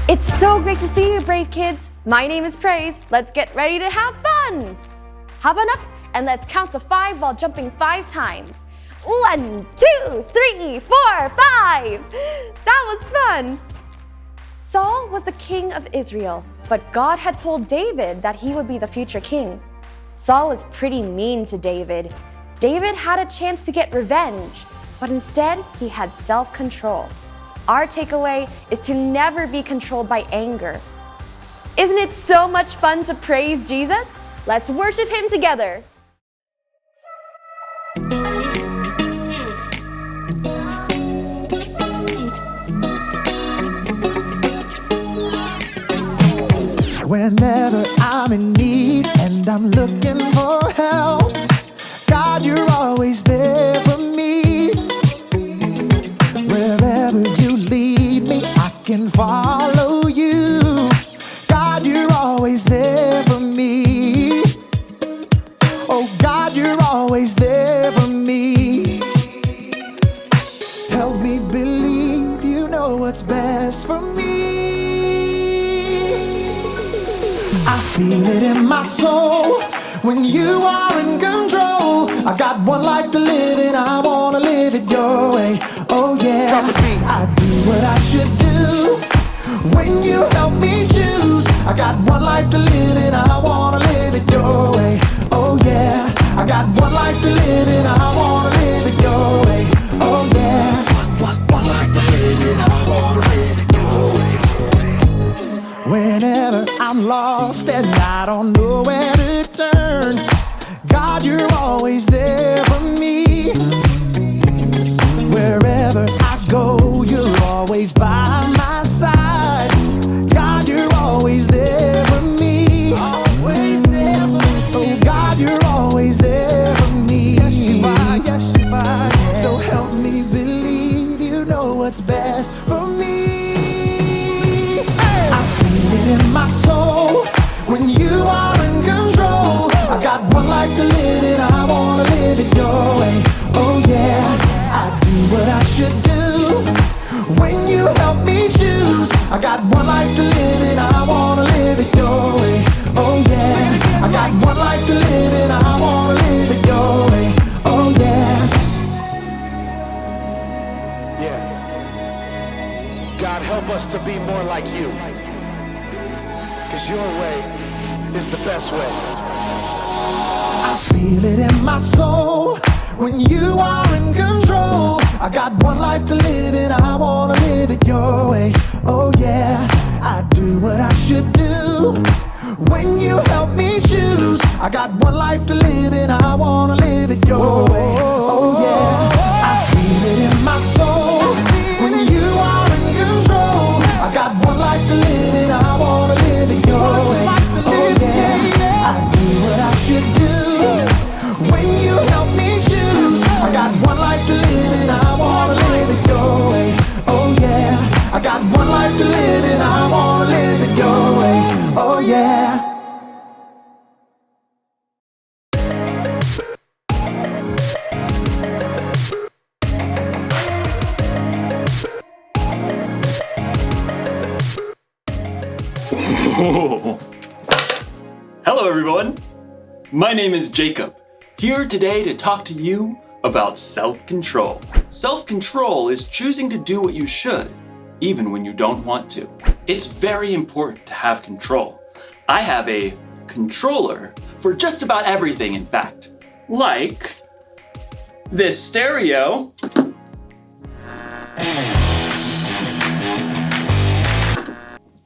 It's so great to see you, brave kids. My name is Praise. Let's get ready to have fun. Hop on up and let's count to 5 while jumping 5 times. 1, 2, 3, 4, 5. That was fun. Saul was the king of Israel, but God had told David that he would be the future king. Saul was pretty mean to David. David had a chance to get revenge, but instead he had self-control. Our takeaway is to never be controlled by anger. Isn't it so much fun to praise Jesus? Let's worship him together. Whenever I'm in need and I'm looking for help, God, you're always there for me. Wherever you lead me, I can follow you. God, you're always there for me. Oh, God, you're always there for me. Help me believe you know what's best for me. I feel it in my soul when you are in control. I got one life to live and I wanna live it your way. Oh yeah, I do what I should do when you help me choose. I got one life to live and I wanna live it your way. Oh yeah, I got one life to live and I wanna live it your way. Oh yeah, one life to live and I wanna live it your way. Whenever I'm lost and I don't know where to turn, God, you're always there for me. Wherever I go, you're always by my side. God, you're always there for me. Oh, God, you're always there for me. Yes, you are, yeah. So help me believe you know what's best for me. I feel it in my soul when you are in control. I got one life to live and I wanna live it your way. Oh yeah, I do what I should do when you help me choose. I got one life to live and I wanna live it your way. Oh yeah, I got one life to live and I wanna live it your way. Oh yeah. Yeah. God, help us to be more like you, 'cause your way is the best way. I feel it in my soul when you are in control. I got one life to live and I wanna live it your way. Oh yeah, I do what I should do when you help me choose. I got one life to live and I wanna live it your way. Oh yeah, I feel it in my soul when you are in control. I got one life to live and I wanna live it your way. Oh yeah, I do what I should do when you help me choose. I got one life to live and I wanna live it your way. Oh yeah, I got one life to live and I wanna live it your way. Oh yeah. Hello everyone, my name is Jacob, here today to talk to you about self-control. Self-control is choosing to do what you should, even when you don't want to. It's very important to have control. I have a controller for just about everything, in fact. Like this stereo.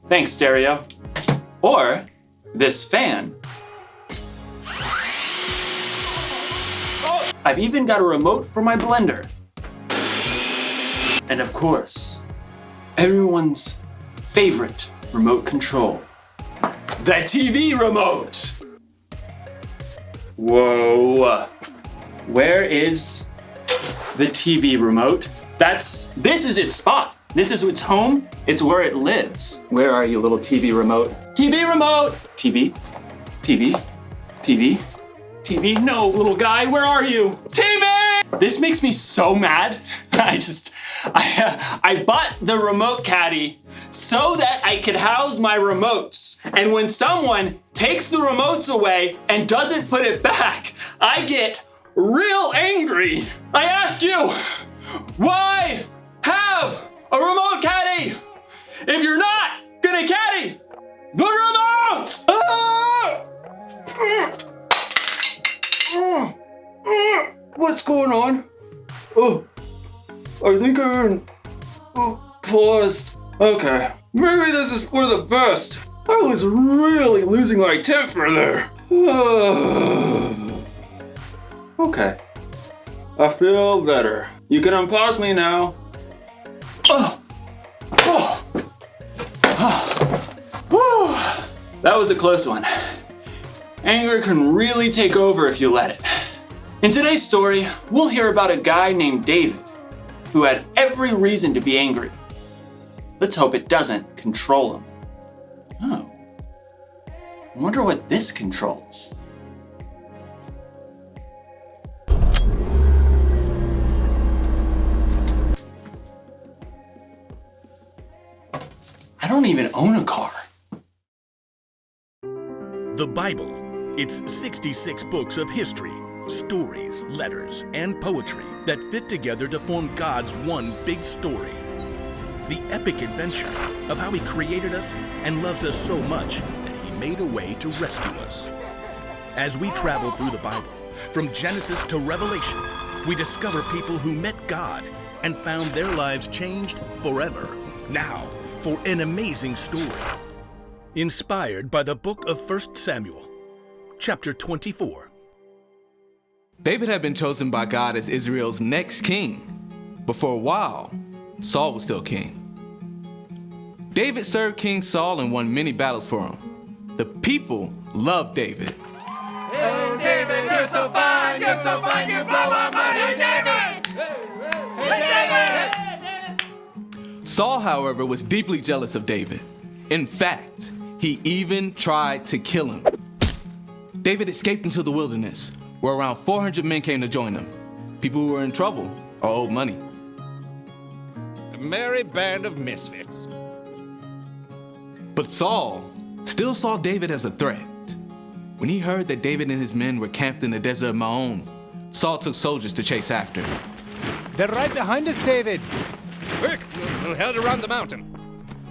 Thanks, stereo. Or this fan. I've even got a remote for my blender. And of course, everyone's favorite remote control, the TV remote. Whoa, where is the TV remote? This is its spot. This is its home. It's where it lives. Where are you, little TV remote? TV remote! TV, TV, TV, TV. No, little guy, where are you? TV! This makes me so mad. I bought the remote caddy so that I could house my remotes. And when someone takes the remotes away and doesn't put it back, I get real angry. I ask you, why have a remote caddy if you're not gonna caddy the remotes? What's going on? Oh, I think I'm paused. Okay, maybe this is for the best. I was really losing my temper there. Okay, I feel better. You can unpause me now. That was a close one. Anger can really take over if you let it. In today's story, we'll hear about a guy named David who had every reason to be angry. Let's hope it doesn't control him. Oh, I wonder what this controls. I don't even own a car. The Bible. It's 66 books of history, stories, letters, and poetry that fit together to form God's one big story. The epic adventure of how He created us and loves us so much that He made a way to rescue us. As we travel through the Bible, from Genesis to Revelation, we discover people who met God and found their lives changed forever. Now, for an amazing story. Inspired by the book of 1 Samuel, chapter 24. David had been chosen by God as Israel's next king, but for a while, Saul was still king. David served King Saul and won many battles for him. The people loved David. Hey David, you're so fine, you blow my mind, hey David! Hey David! Saul, however, was deeply jealous of David. In fact, he even tried to kill him. David escaped into the wilderness, where around 400 men came to join him. People who were in trouble or owed money. A merry band of misfits. But Saul still saw David as a threat. When he heard that David and his men were camped in the desert of Maon, Saul took soldiers to chase after him. They're right behind us, David. Quick, we'll head around the mountain.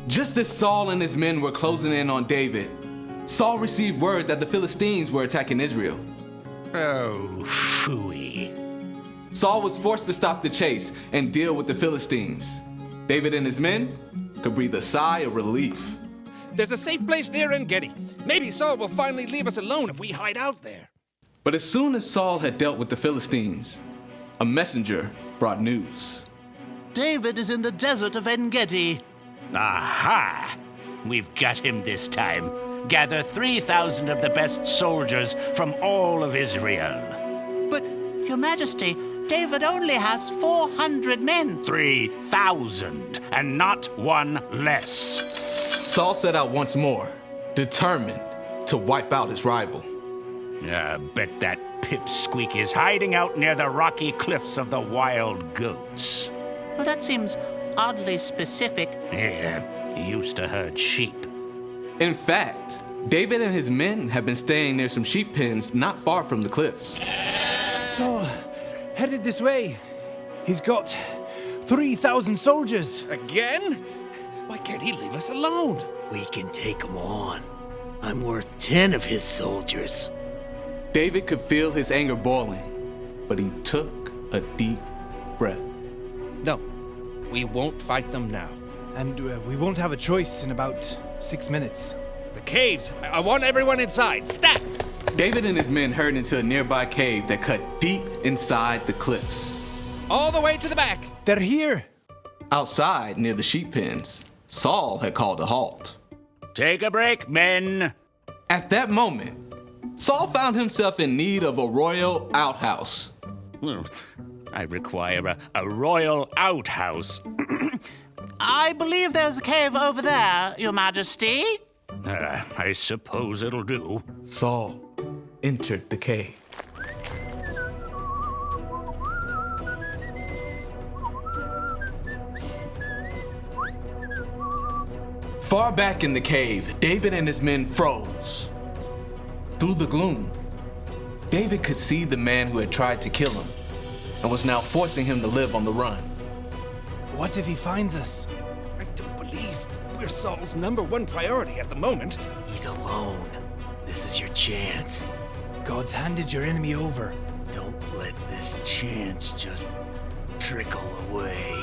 Just as Saul and his men were closing in on David, Saul received word that the Philistines were attacking Israel. Oh, phooey. Saul was forced to stop the chase and deal with the Philistines. David and his men could breathe a sigh of relief. There's a safe place near En-Gedi. Maybe Saul will finally leave us alone if we hide out there. But as soon as Saul had dealt with the Philistines, a messenger brought news. David is in the desert of En-Gedi. Aha! We've got him this time. Gather 3,000 of the best soldiers from all of Israel. But, Your Majesty, David only has 400 men. 3,000, and not one less. Saul set out once more, determined to wipe out his rival. I bet that pipsqueak is hiding out near the rocky cliffs of the Wild Goats. Well, that seems oddly specific. Yeah, he used to herd sheep. In fact, David and his men have been staying near some sheep pens not far from the cliffs. Saul, headed this way. He's got 3,000 soldiers. Again? Why can't he leave us alone? We can take him on. I'm worth 10 of his soldiers. David could feel his anger boiling, but he took a deep breath. No, we won't fight them now. And we won't have a choice in about 6 minutes. The caves! I want everyone inside! Stat! David and his men hurried into a nearby cave that cut deep inside the cliffs. All the way to the back! They're here! Outside, near the sheep pens, Saul had called a halt. Take a break, men. At that moment, Saul found himself in need of a royal outhouse. I require a royal outhouse. I believe there's a cave over there, Your Majesty. I suppose it'll do. Saul entered the cave. Far back in the cave, David and his men froze. Through the gloom, David could see the man who had tried to kill him and was now forcing him to live on the run. What if he finds us? I don't believe we're Saul's #1 priority at the moment. He's alone. This is your chance. God's handed your enemy over. Don't let this chance just trickle away.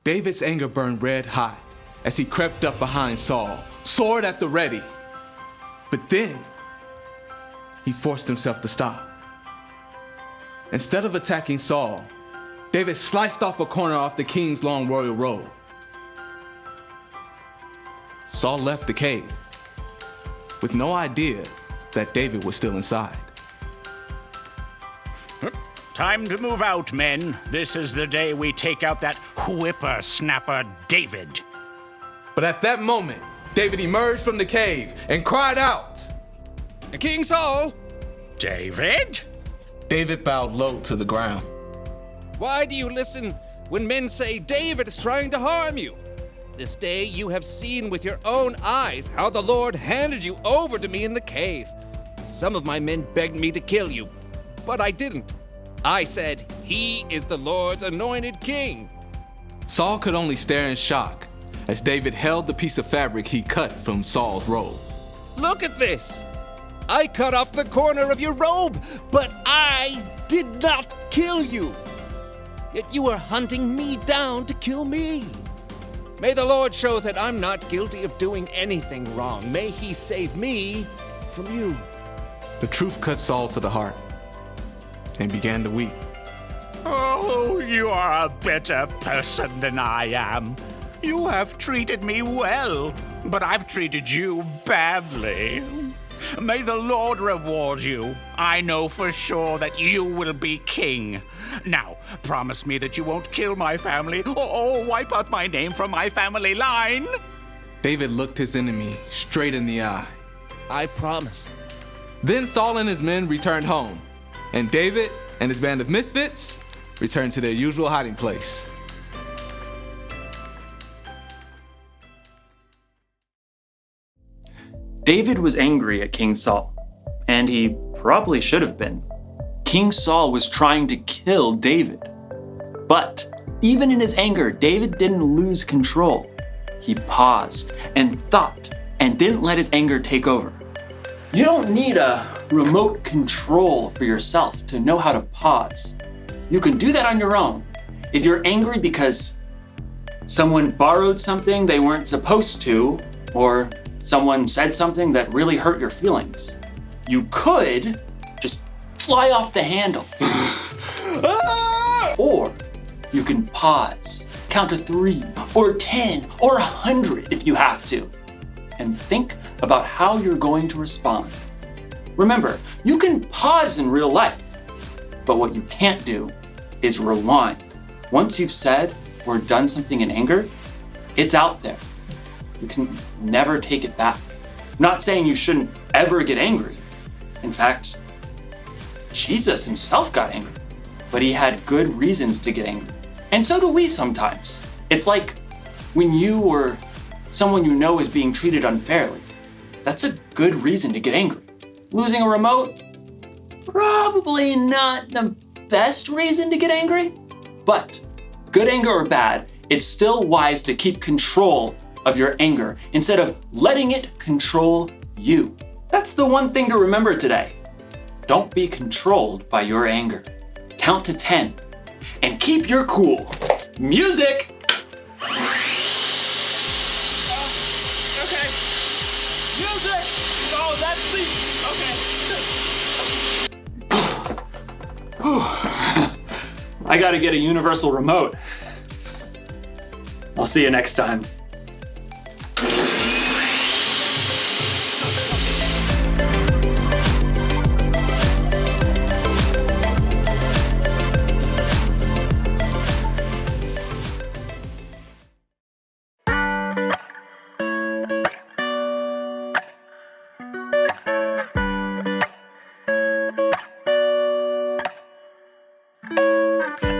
David's anger burned red hot as he crept up behind Saul, sword at the ready. But then, he forced himself to stop. Instead of attacking Saul, David sliced off a corner off the king's long royal robe. Saul left the cave with no idea that David was still inside. Time to move out, men. This is the day we take out that whippersnapper David. But at that moment, David emerged from the cave and cried out, King Saul! David? David bowed low to the ground. Why do you listen when men say David is trying to harm you? This day you have seen with your own eyes how the Lord handed you over to me in the cave. Some of my men begged me to kill you, but I didn't. I said, he is the Lord's anointed king. Saul could only stare in shock as David held the piece of fabric he cut from Saul's robe. Look at this. I cut off the corner of your robe, but I did not kill you. Yet you are hunting me down to kill me. May the Lord show that I'm not guilty of doing anything wrong. May he save me from you. The truth cut Saul to the heart and began to weep. Oh, you are a better person than I am. You have treated me well, but I've treated you badly. May the Lord reward you. I know for sure that you will be king. Now, promise me that you won't kill my family or wipe out my name from my family line. David looked his enemy straight in the eye. I promise. Then Saul and his men returned home, and David and his band of misfits returned to their usual hiding place. David was angry at King Saul, and he probably should have been. King Saul was trying to kill David. But even in his anger, David didn't lose control. He paused and thought and didn't let his anger take over. You don't need a remote control for yourself to know how to pause. You can do that on your own. If you're angry because someone borrowed something they weren't supposed to, or someone said something that really hurt your feelings, you could just fly off the handle. Or you can pause, count to 3 or 10 or 100 if you have to, and think about how you're going to respond. Remember, you can pause in real life, but what you can't do is rewind. Once you've said or done something in anger, it's out there. You can never take it back. I'm not saying you shouldn't ever get angry. In fact, Jesus himself got angry, but he had good reasons to get angry. And so do we sometimes. It's like when you or someone you know is being treated unfairly. That's a good reason to get angry. Losing a remote? Probably not the best reason to get angry, but good anger or bad, it's still wise to keep control of your anger instead of letting it control you. That's the one thing to remember today. Don't be controlled by your anger. Count to 10 and keep your cool. Music! Okay. Music! Oh, that's the... Okay. I gotta get a universal remote. I'll see you next time.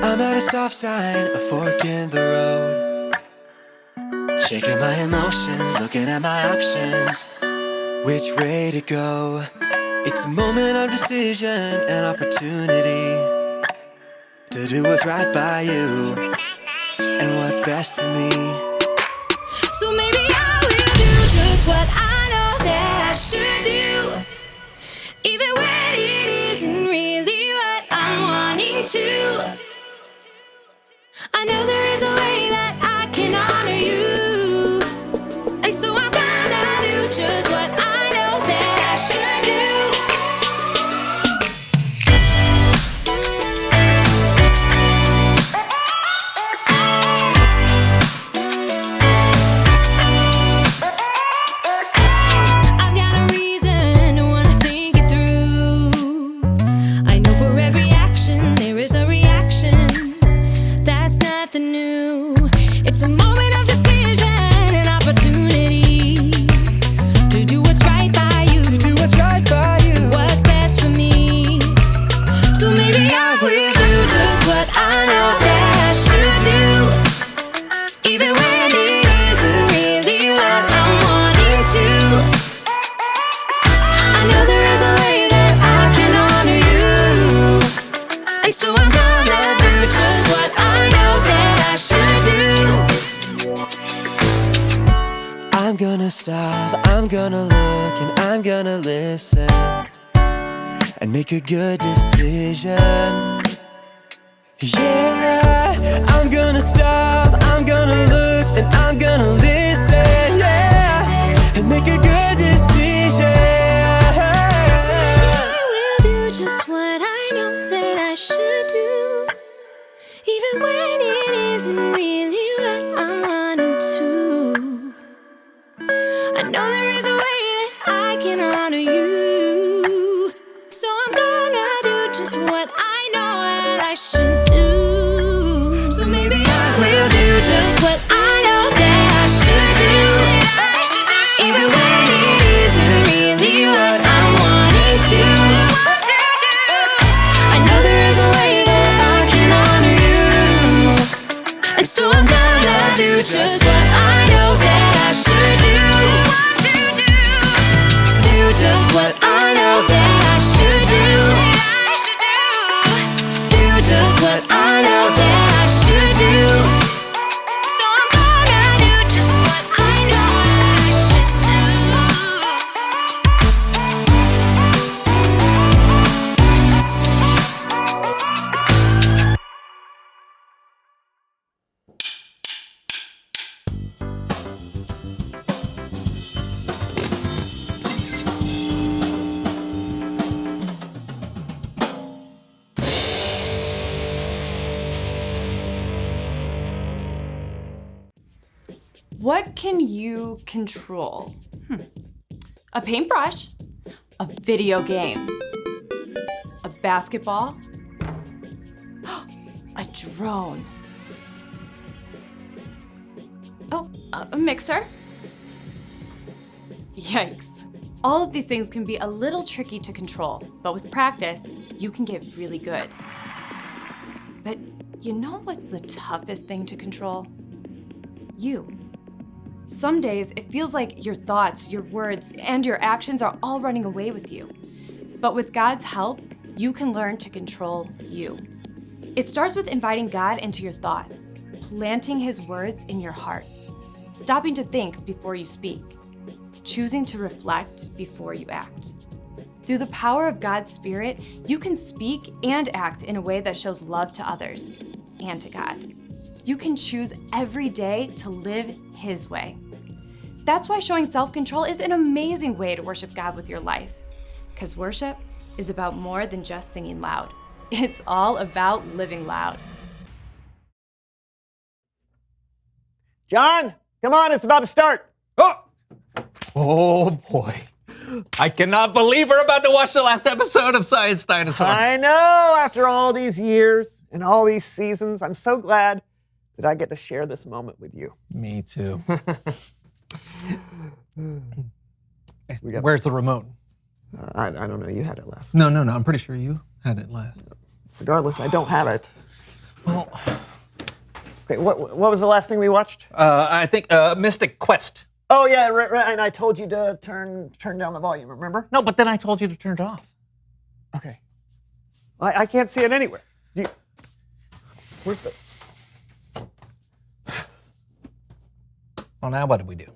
I'm at a stop sign, a fork in the road. Shaking my emotions, looking at my options. Which way to go? It's a moment of decision and opportunity to do what's right by you and what's best for me. So maybe I will do just what I know that I should do, even when it isn't really what I'm wanting to. I know there is a way that I can honor you, and so I'm gonna do just what I know that I should do. I've got a reason to wanna think it through. I know for every action there is a reaction. That's nothing new. It's a moment of decision and opportunity to do what's right by you. To do what's right by you. What's best for me. So maybe I will do just what I know that I should do, even when it isn't really what I'm wanting to. I know there is a way that I can honor you, and so I'm gonna do just what I know that I should do. I'm gonna stop, I'm gonna look, and I'm gonna listen and make a good decision. Yeah, I'm gonna stop, I'm gonna look, and I'm gonna listen, yeah, and make a good decision. So maybe I will do just what I know that I should do, even when it isn't really what I'm wanting to. I know there is a way that I can honor you, so I'm gonna do just what I know that I should do. So maybe I will do just what I know that I should do, even when it isn't really what I'm wanting to. I know there is a way that I can honor you, and so I'm gonna do just what I know that I should do. Do just what I know that I should do. Do just what I know that I should do. So I'm gonna do just what I know that I should What can you control? A paintbrush, a video game, a basketball, a drone. Oh, a mixer. Yikes. All of these things can be a little tricky to control, but with practice, you can get really good. But you know what's the toughest thing to control? You. Some days, it feels like your thoughts, your words, and your actions are all running away with you. But with God's help, you can learn to control you. It starts with inviting God into your thoughts, planting His words in your heart, stopping to think before you speak, choosing to reflect before you act. Through the power of God's Spirit, you can speak and act in a way that shows love to others and to God. You can choose every day to live His way. That's why showing self-control is an amazing way to worship God with your life. Because worship is about more than just singing loud. It's all about living loud. John, come on, it's about to start. Oh boy. I cannot believe we're about to watch the last episode of Science Dinosaur. I know, after all these years and all these seasons, I'm so glad that I get to share this moment with you. Me too. Where's the remote? I don't know, you had it last. No, I'm pretty sure you had it last. Regardless, I don't have it. Well, okay, what was the last thing we watched? I think Mystic Quest. Oh yeah, right, and I told you to turn down the volume. Remember? No, but then I told you to turn it off. Okay. I can't see it anywhere. Where's the? Well, now what do we do?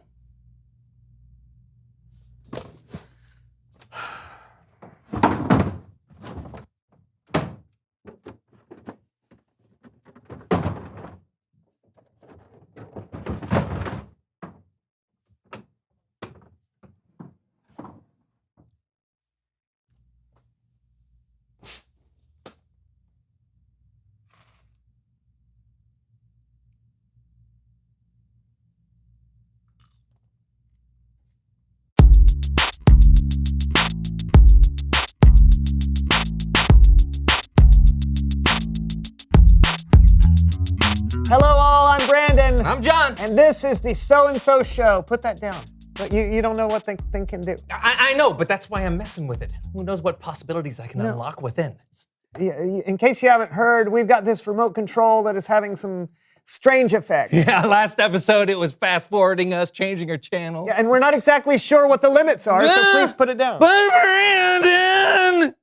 Hello all, I'm Brandon. I'm John. And this is the So-and-So Show. Put that down. But you don't know what the thing can do. I know, but that's why I'm messing with it. Who knows what possibilities I can unlock within? In case you haven't heard, we've got this remote control that is having some strange effects. Yeah, last episode it was fast forwarding us, changing our channel. Yeah, and we're not exactly sure what the limits are, so please put it down. But Brandon,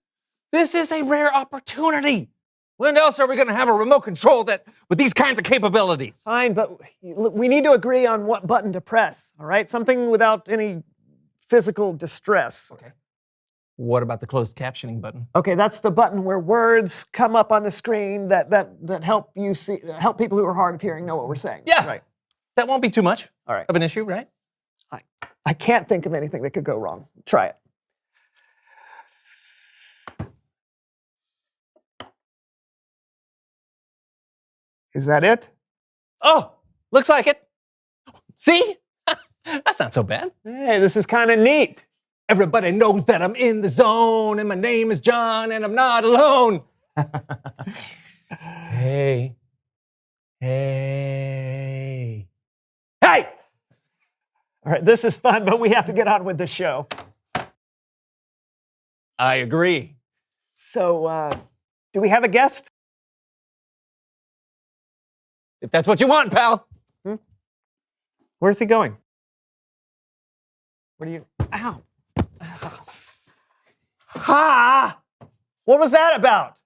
this is a rare opportunity. When else are we going to have a remote control that with these kinds of capabilities? Fine, but we need to agree on what button to press, all right? Something without any physical distress. Okay. What about the closed captioning button? Okay, that's the button where words come up on the screen that help you see, help people who are hard of hearing know what we're saying. Yeah, right. That won't be too much All right. of an issue, right? I can't think of anything that could go wrong. Try it. Is that it? Oh, looks like it. See? That's not so bad. Hey, this is kind of neat. Everybody knows that I'm in the zone, and my name is John, and I'm not alone. Hey. Hey. Hey! All right, this is fun, but we have to get on with the show. I agree. So, do we have a guest? If that's what you want, pal. Where's he going? What are you? Ow. Ha! What was that about?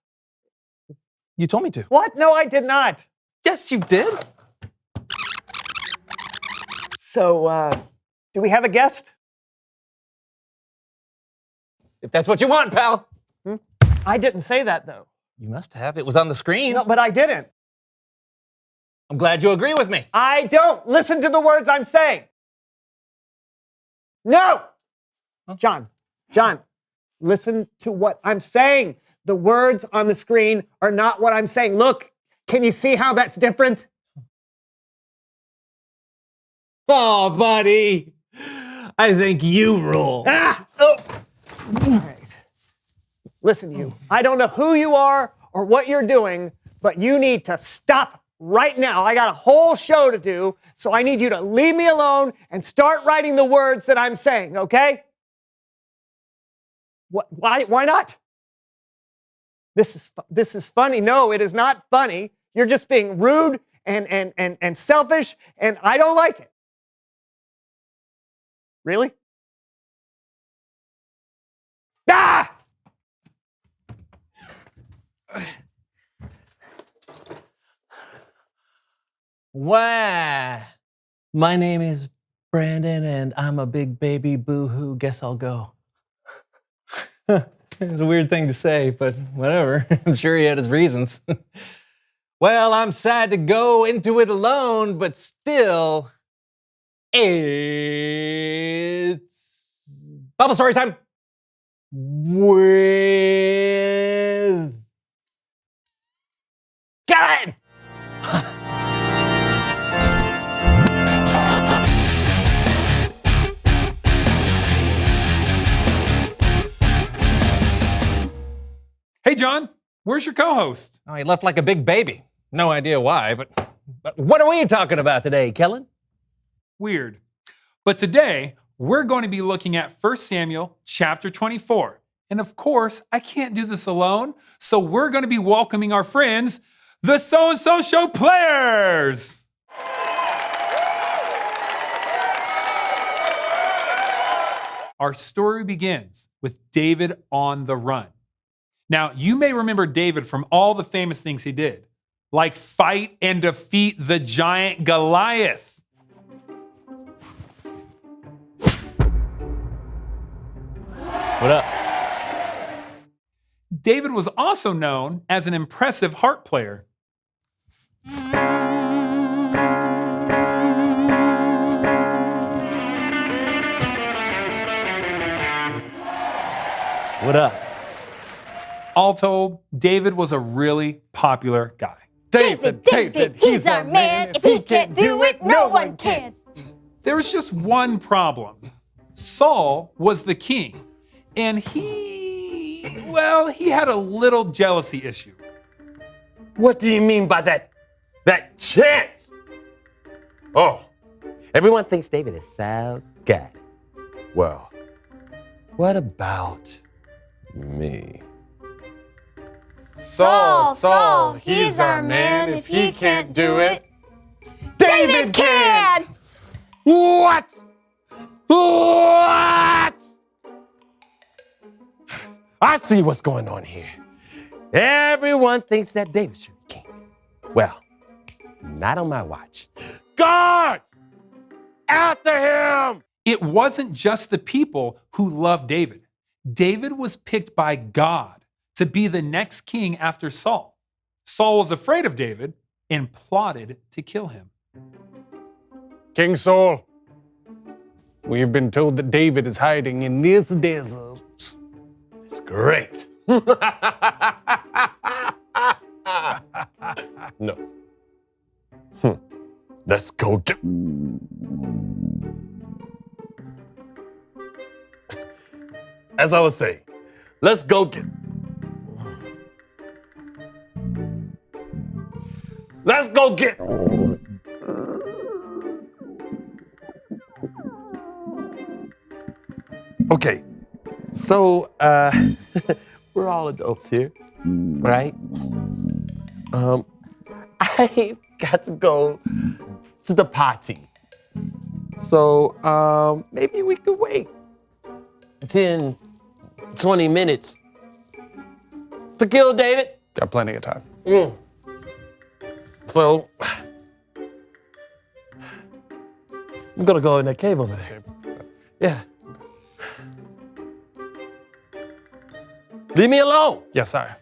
You told me to. What? No, I did not. Yes, you did. So, do we have a guest? If that's what you want, pal. I didn't say that, though. You must have. It was on the screen. No, but I didn't. I'm glad you agree with me. I don't. Listen to the words I'm saying. No! Huh? John, listen to what I'm saying. The words on the screen are not what I'm saying. Look, can you see how that's different? Oh, buddy. I think you rule. Ah! Oh. All right. Listen, you. I don't know who you are or what you're doing, but you need to stop right now. I got a whole show to do, so I need you to leave me alone and start writing the words that I'm saying, okay? Why not? This is funny. No, it is not funny. You're just being rude and selfish, and I don't like it. Really? Ah! Wow. My name is Brandon, and I'm a big baby boo-hoo. Guess I'll go. It's a weird thing to say, but whatever. I'm sure he had his reasons. Well, I'm sad to go into it alone, but still, it's Bible story time with Kevin. Hey, John, where's your co-host? Oh, he left like a big baby. No idea why, but what are we talking about today, Kellen? Weird. But today, we're going to be looking at 1 Samuel chapter 24. And of course, I can't do this alone, so we're going to be welcoming our friends, the So-and-So Show players. Our story begins with David on the run. Now, you may remember David from all the famous things he did, like fight and defeat the giant Goliath. What up? David was also known as an impressive harp player. What up? All told, David was a really popular guy. David, he's our man. If he can't do it, no one can. There was just one problem. Saul was the king, and he had a little jealousy issue. What do you mean by that chant? Oh, everyone thinks David is so good. Well, what about me? Saul, he's our man. If he can't do it, David can! What? I see what's going on here. Everyone thinks that David should be king. Well, not on my watch. Guards! After him! It wasn't just the people who loved David. David was picked by God to be the next king after Saul. Saul was afraid of David and plotted to kill him. King Saul, we've been told that David is hiding in this desert. It's great. No. Let's go get... As I was saying, let's go get... Let's go get... Okay, so, we're all adults here, right? I got to go to the party. So, maybe we could wait 10, 20 minutes to kill David. Got plenty of time. So, I'm gonna go in that cave over there. Yeah. Leave me alone. Yes, sir.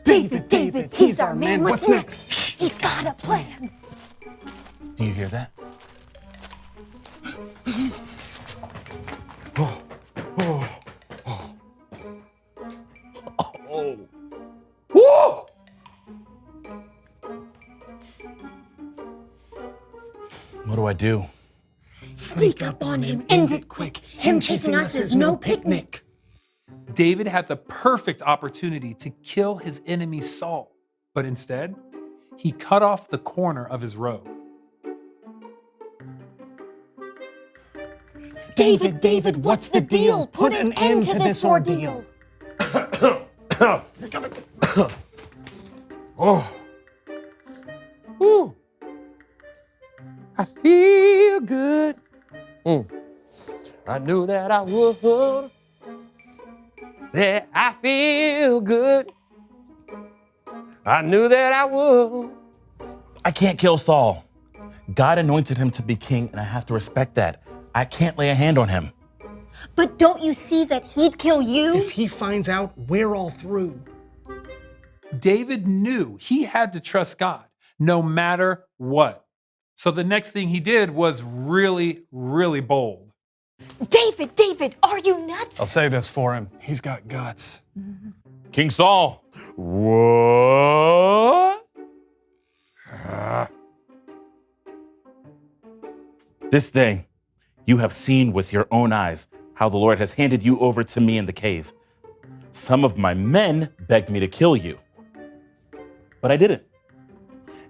David, he's our man. What's next? He's got a plan. Do you hear that? Whoa! What do I do? Sneak up on him, end it quick. Him chasing us is no picnic. David had the perfect opportunity to kill his enemy Saul, but instead, he cut off the corner of his robe. David, what's the deal? Put an end to this ordeal. Oh. Ooh. I feel good. I knew that I would. Yeah, I feel good. I knew that I would. I can't kill Saul. God anointed him to be king, and I have to respect that. I can't lay a hand on him. But don't you see that he'd kill you? If he finds out, we're all through. David knew he had to trust God no matter what. So the next thing he did was really, really bold. David, are you nuts? I'll say this for him. He's got guts. King Saul. What? This day, you have seen with your own eyes how the Lord has handed you over to me in the cave. Some of my men begged me to kill you, but I didn't.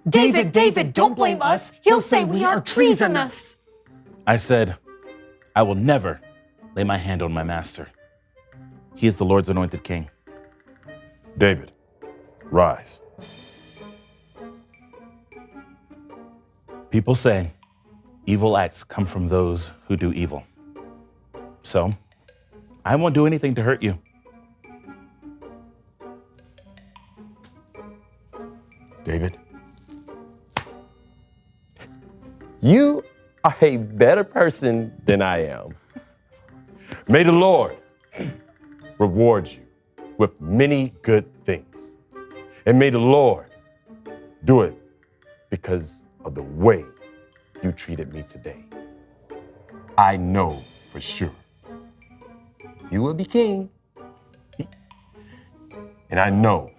David, don't blame us. He'll say we are treasonous. I said, I will never lay my hand on my master. He is the Lord's anointed king. David, Rise. People say evil acts come from those who do evil. So, I won't do anything to hurt you. David, you are a better person than I am. May the Lord reward you with many good things. And may the Lord do it because of the way you treated me today. I know for sure you will be king. And I know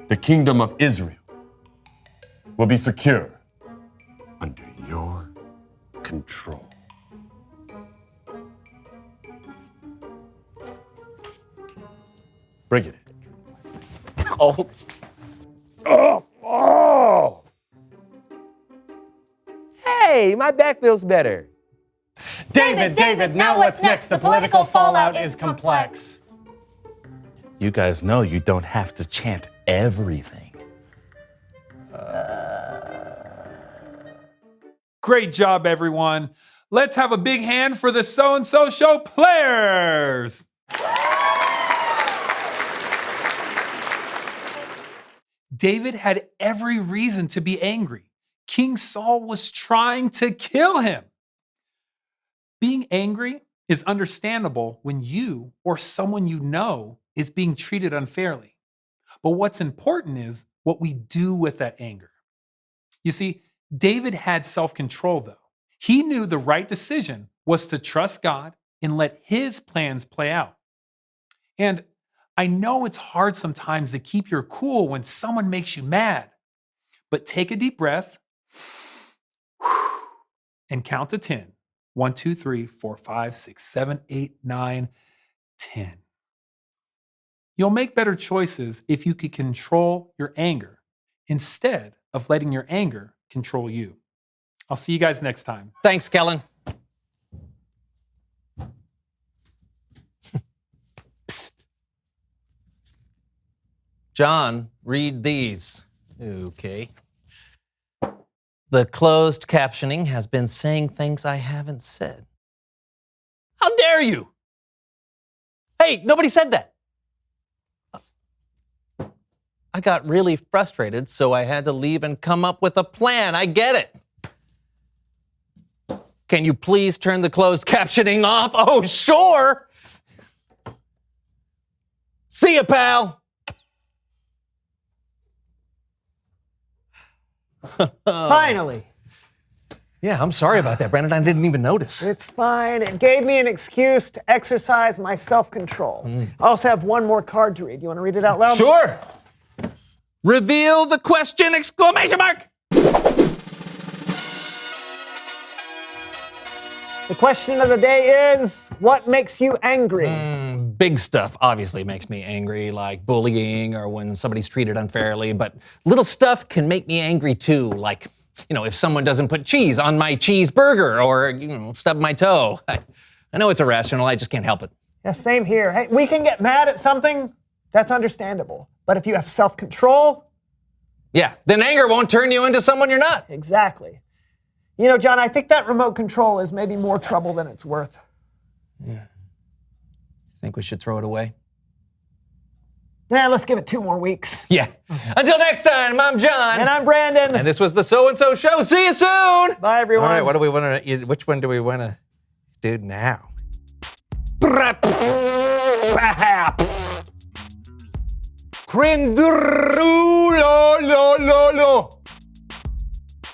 the kingdom of Israel will be secure under your control. Bring it in. Oh. Oh. Oh. Hey, my back feels better. David, now what's next? The political fallout is complex. You guys know you don't have to chant everything. Great job, everyone. Let's have a big hand for the So-and-So Show players. David had every reason to be angry. King Saul was trying to kill him. Being angry is understandable when you or someone you know is being treated unfairly. But what's important is what we do with that anger. You see, David had self-control, though. He knew the right decision was to trust God and let his plans play out. And I know it's hard sometimes to keep your cool when someone makes you mad, but take a deep breath and count to 10. 1, 2, 3, 4, 5, 6, 7, 8, 9, 10. You'll make better choices if you could control your anger instead of letting your anger control you. I'll see you guys next time. Thanks, Kellen. John, read these. Okay. The closed captioning has been saying things I haven't said. How dare you? Hey, nobody said that. I got really frustrated, so I had to leave and come up with a plan. I get it. Can you please turn the closed captioning off? Oh, sure. See ya, pal. Finally. Yeah, I'm sorry about that, Brandon. I didn't even notice. It's fine. It gave me an excuse to exercise my self-control. I also have one more card to read. You want to read it out loud? Sure. Reveal the question, exclamation mark. The question of the day is, what makes you angry? Big stuff obviously makes me angry, like bullying or when somebody's treated unfairly, but little stuff can make me angry too, like, if someone doesn't put cheese on my cheeseburger or, stub my toe. I know it's irrational, I just can't help it. Yeah, same here. Hey, we can get mad at something, that's understandable. But if you have self-control... Yeah, then anger won't turn you into someone you're not. Exactly. John, I think that remote control is maybe more trouble than it's worth. Yeah. Think we should throw it away? Yeah, let's give it 2 more weeks. Yeah. Until next time, I'm John. And I'm Brandon. And this was the So-and-So Show. See you soon. Bye, everyone. All right, what do we want to? Which one do we want to do now? Crindurulololo.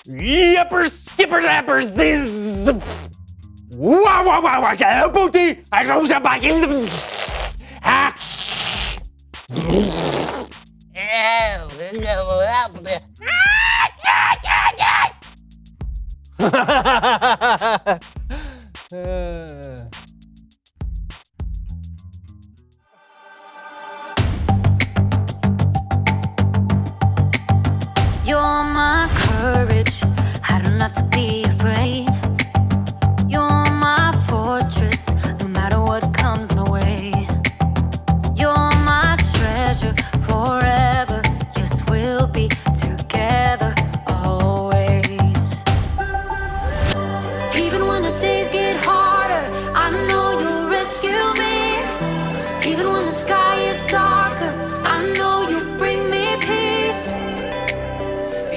Yippers, skipper lappers, this. Wow, wow, wow, wow, booty. I don't have back in the. You're my courage, I don't have to be afraid. You're my fortress, no matter what comes my way. You're my treasure forever, yes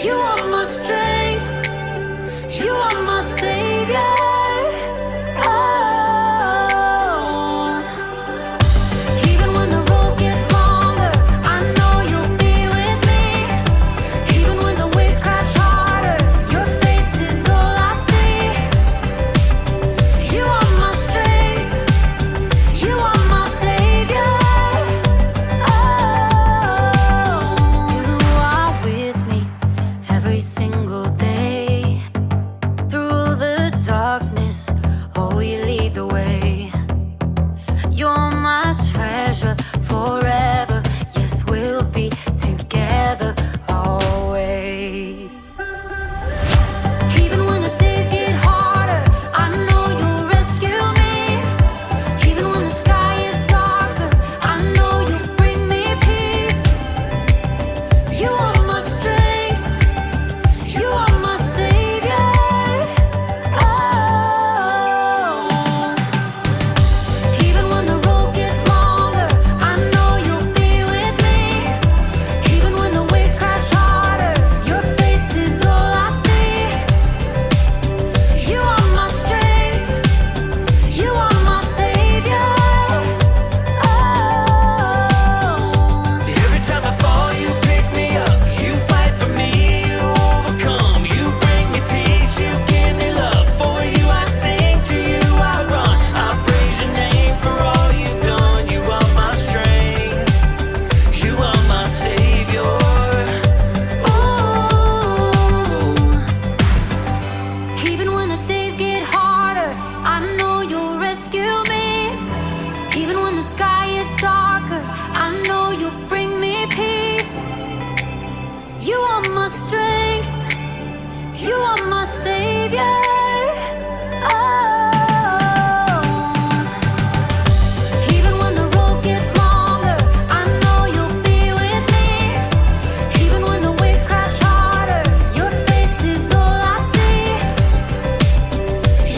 You are my strength. You are my savior. Even when the road gets longer, I know you'll be with me. Even when the waves crash harder, your face is all I see. You are my strength. You are my savior. You are with me every single day. Through the darkness, oh, you lead the way. You're my treasure forever. Yes, we'll be together always. Even when the days get harder, I know you'll rescue me. Even when the sky is darker, I know you'll bring me peace. You are my strength. You are my savior. Even when the road gets longer, I know you'll be with me. Even when the waves crash harder, your face is all I see. You are my strength. You are my savior. Every time I fall, you pick me up. You fight for me, you overcome. You bring me peace, you give me love. For you I sing, to you I run. I praise your name for all you've done. You are my strength. You are my savior. Even when the days get harder, I know you'll rescue me. Even when the sky is darker, I know you'll bring me peace. You are my strength. You are my savior. Even when the road gets longer, I know you'll be with me. Even when the waves crash harder, your face is all I see.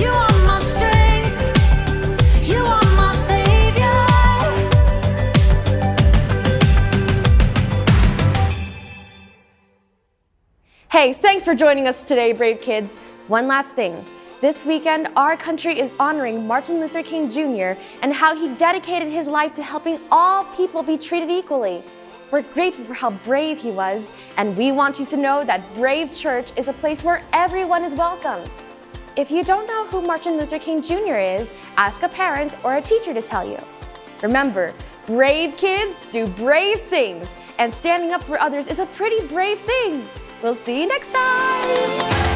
You are my strength. You are my savior. Hey, thanks for joining us today, brave kids. One last thing. This weekend, our country is honoring Martin Luther King Jr. and how he dedicated his life to helping all people be treated equally. We're grateful for how brave he was, and we want you to know that Brave Church is a place where everyone is welcome. If you don't know who Martin Luther King Jr. is, ask a parent or a teacher to tell you. Remember, brave kids do brave things, and standing up for others is a pretty brave thing. We'll see you next time!